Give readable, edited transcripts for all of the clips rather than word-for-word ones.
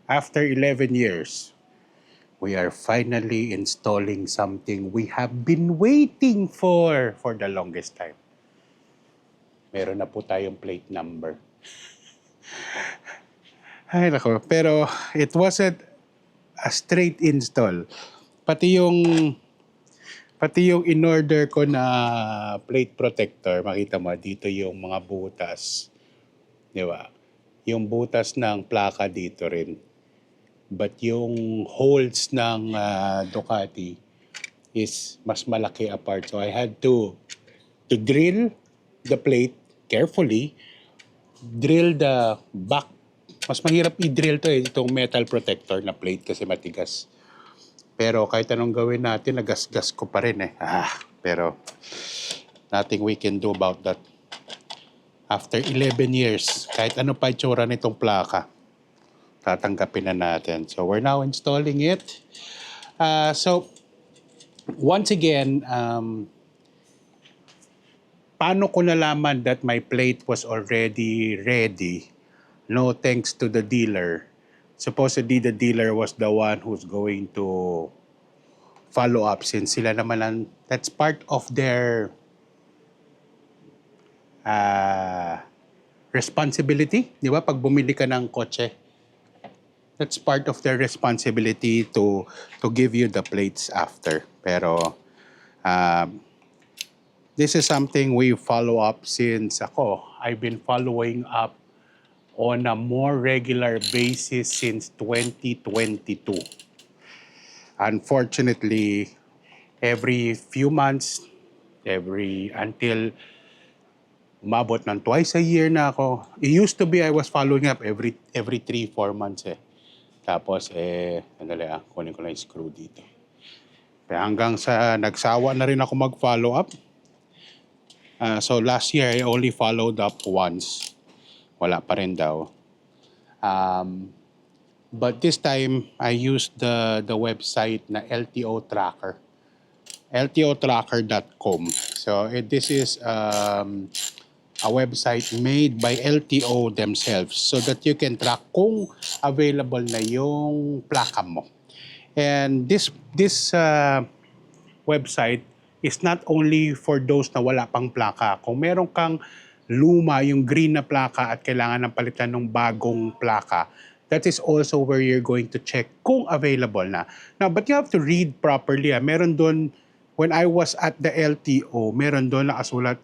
After 11 years, we are finally installing something we have been waiting for the longest time. Meron na po tayong plate number. Ay, nako. Pero it wasn't a straight install. Pati yung in-order ko na plate protector, makita mo, dito yung mga butas. Di ba? Yung butas ng plaka dito rin. But yung holes ng Ducati is mas malaki apart. So I had to drill the plate carefully, drill the back. Mas mahirap i-drill to itong metal protector na plate kasi matigas. Pero kahit anong gawin natin, nagasgas ko pa rin eh. Pero nothing we can do about that. After 11 years, kahit ano pa itsura nitong plaka, tatanggapin na natin. So we're now installing it. So once again, paano ko nalaman that my plate was already ready? No thanks to the dealer. Supposedly the dealer was the one who's going to follow up since sila naman that's part of their responsibility. Di ba? Pag bumili ka ng kotse, that's part of their responsibility to give you the plates after. Pero this is something we follow up since I've been following up on a more regular basis since 2022. Unfortunately, every few months, until umabot ng twice a year na ako. It used to be I was following up every 3-4 months eh. Tapos sandali kunin ko lang yung screw dito. Kaya hanggang sa nagsawa na rin ako mag-follow up. So last year I only followed up once. Wala pa rin daw. But this time, I used the website na LTO Tracker. LTOtracker.com. So this is a website made by LTO themselves so that you can track kung available na yung plaka mo. And this website is not only for those na wala pang plaka. Kung meron kang luma, yung green na plaka at kailangan ng palitan ng bagong plaka, that is also where you're going to check kung available na. Now, but you have to read properly. Meron doon, when I was at the LTO, meron doon nakasulat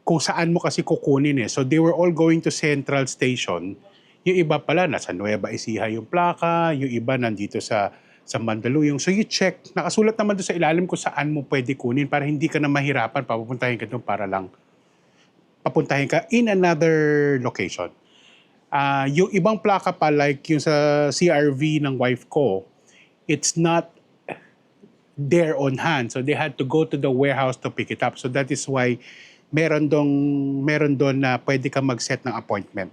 kung saan mo kasi kukunin eh. So they were all going to Central Station. Yung iba pala, nasa Nueva Ecija yung plaka, yung iba nandito sa Mandaluyong. So you check, nakasulat naman doon sa ilalim kung saan mo pwede kunin para hindi ka na mahirapan, papupuntahin ka doon para lang papuntahin ka in another location. Yung ibang plaka pa, like yung sa CRV ng wife ko, it's not there on hand. So they had to go to the warehouse to pick it up. So that is why meron doon na pwede ka mag-set ng appointment.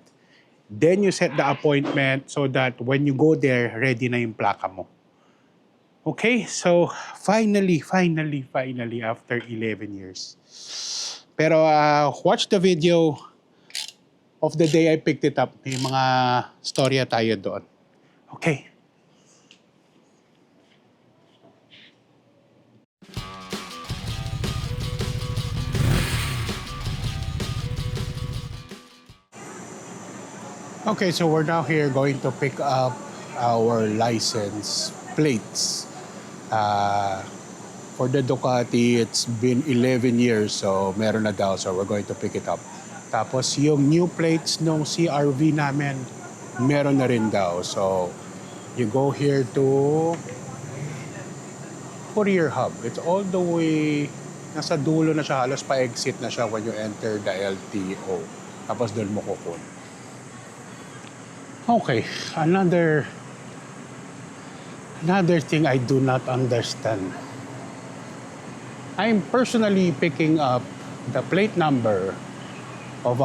Then you set the appointment so that when you go there, ready na yung plaka mo. Okay, so finally, after 11 years. Pero watch the video of the day I picked it up. May mga storya tayo doon. Okay. Okay, so we're now here going to pick up our license plates. For the Ducati, it's been 11 years, so meron na daw, so we're going to pick it up. Tapos yung new plates ng CRV namin, meron na rin daw. So you go here to Courier Hub. It's all the way, nasa dulo na siya, halos pa-exit na siya when you enter the LTO. Tapos doon mo kukunin. Okay, another thing I do not understand. I'm personally picking up the plate number of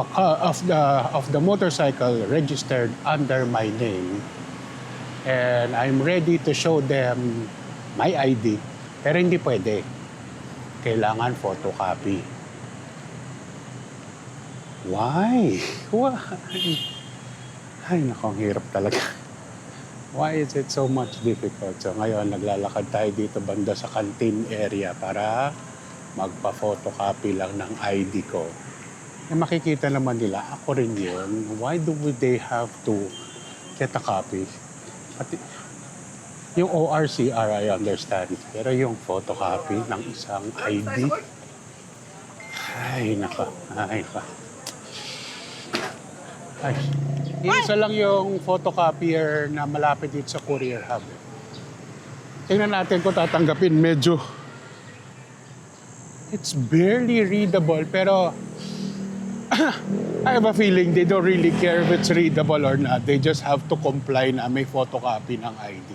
the motorcycle registered under my name, and I'm ready to show them my ID. Pero hindi pwede. Kailangan photocopy. Why? Why? Ay, naku, ang hirap talaga. Why is it so much difficult? So ngayon, naglalakad tayo dito banda sa canteen area para magpa-photocopy lang ng ID ko. Eh, makikita naman nila, ako rin yun. Why do they have to get a copy? Pati, yung ORCR, I understand. Pero yung photocopy ng isang ID, ay, naka. Ay, naka. Ay, isa lang yung photocopier na malapit dito sa Courier Hub. Tingnan natin kung tatanggapin. Medyo, it's barely readable, pero I have a feeling they don't really care if it's readable or not. They just have to comply na may photocopy ng ID.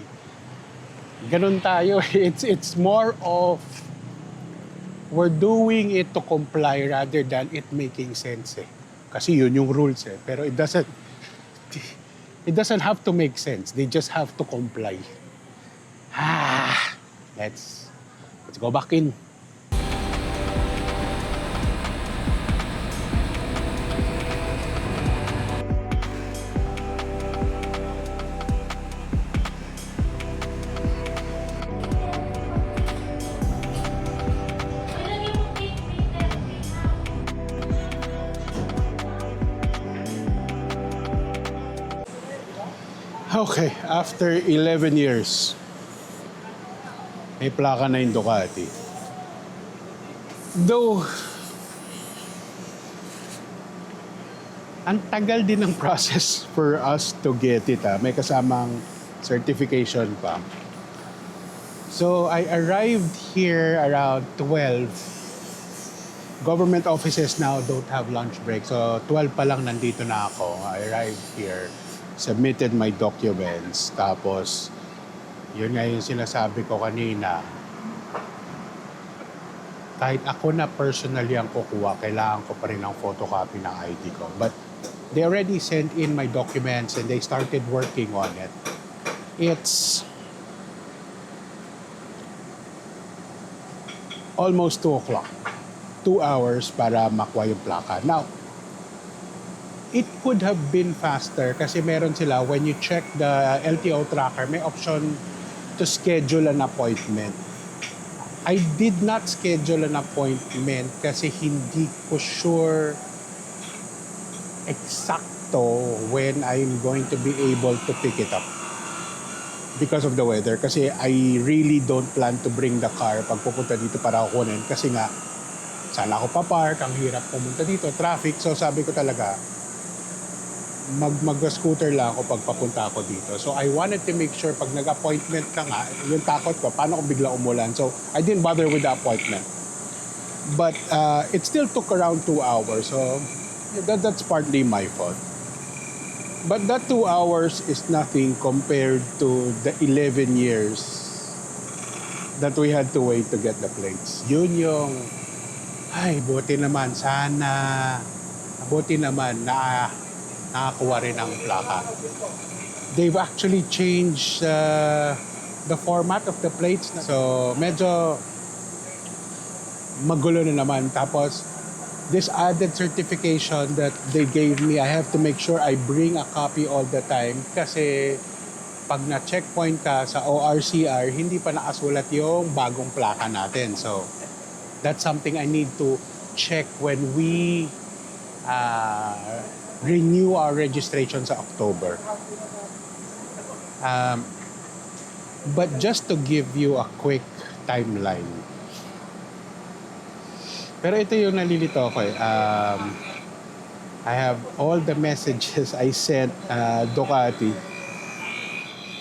Ganun tayo. It's more of we're doing it to comply rather than it making sense eh. Kasi yun yung rules eh. Pero it doesn't have to make sense. They just have to comply. Let's go back in. Okay, after 11 years, may plaka na yung Ducati. Though, ang tagal din ng process for us to get it. May kasamang certification pa. So, I arrived here around 12. Government offices now don't have lunch break. So, 12 pa lang nandito na ako. I arrived here, submitted my documents, tapos yun nga yung sinasabi ko kanina, kahit ako na personally ang kukuha, kailangan ko pa rin ng photocopy ng ID ko. But they already sent in my documents and they started working on it. It's almost 2 o'clock. 2 hours para makuha yung plaka. Now, it could have been faster kasi meron sila, when you check the LTO tracker, may option to schedule an appointment. I did not schedule an appointment kasi hindi ko sure eksakto when I'm going to be able to pick it up because of the weather. Kasi I really don't plan to bring the car pag pupunta dito para kukunin kasi nga saan ako papark, ang hirap pumunta dito, traffic. So sabi ko talaga, mag-scooter lang ako pag papunta ako dito. So I wanted to make sure pag nag-appointment ka nga, yung takot ko, paano kung bigla umulan? So I didn't bother with the appointment. But it still took around 2 hours. So that's partly my fault. But that 2 hours is nothing compared to the 11 years that we had to wait to get the plates. Yun yung, ay, buti naman, sana, buti naman na nakakuha rin ang plaka. They've actually changed the format of the plates. So, medyo magulo na naman. Tapos, this added certification that they gave me, I have to make sure I bring a copy all the time kasi pag na-checkpoint ka sa ORCR, hindi pa nakasulat yung bagong plaka natin. So, that's something I need to check when we renew our registration sa October. But just to give you a quick timeline. Pero ito yung nalilito ko eh. I have all the messages I sent Ducati.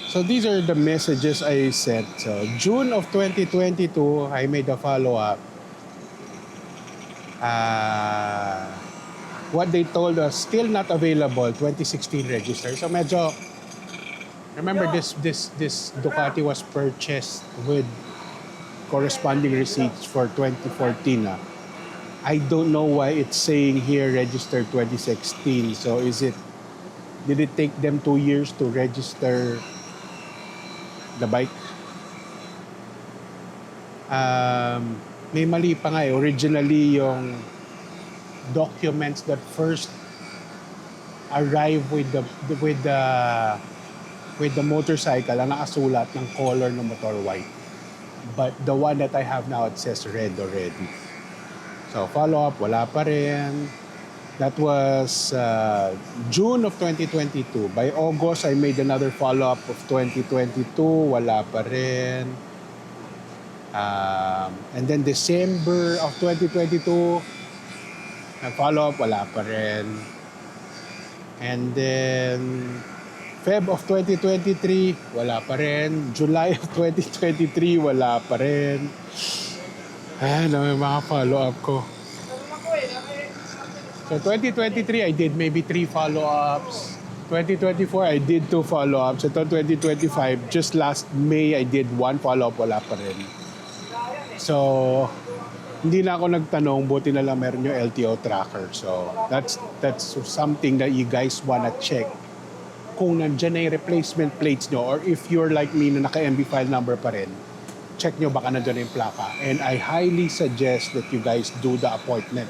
So these are the messages I sent. So June of 2022, I made a follow-up. What they told us, still not available, 2016 register. So medyo, remember this Ducati was purchased with corresponding receipts for 2014. I don't know why it's saying here registered 2016. So did it take them 2 years to register the bike? May mali pa nga eh. Originally, yung documents that first arrive with the motorcycle ang nakasulat ng color ng motor white. But the one that I have now, it says red already. So follow-up, wala pa rin. That was June of 2022. By August, I made another follow-up of 2022. Wala pa rin. And then December of 2022, nag-follow-up, wala pa rin. And then Feb of 2023, wala pa rin. July of 2023, wala pa rin. Ano yung mga follow-up ko? So 2023, I did maybe 3 follow-ups. 2024, I did 2 follow-ups. Ito 2025, just last May, I did 1 follow-up, wala pa rin. So, hindi na ako nagtanong, buti na lang meron yung LTO tracker. So, that's something that you guys wanna check. Kung nandyan na yung replacement plates nyo, or if you're like me na naka-MB file number pa rin, check nyo baka nandyan na yung plaka. And I highly suggest that you guys do the appointment.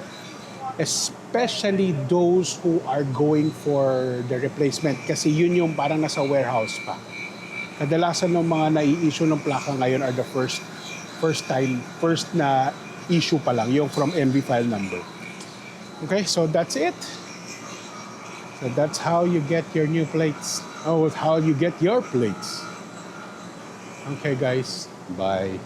Especially those who are going for the replacement kasi yun yung parang nasa warehouse pa. Kadalasan ng mga nai-issue ng plaka ngayon are the first na issue pa lang, yung from MB file number. Okay, so that's it. So that's how you get your new plates. Oh, how you get your plates. Okay guys, bye.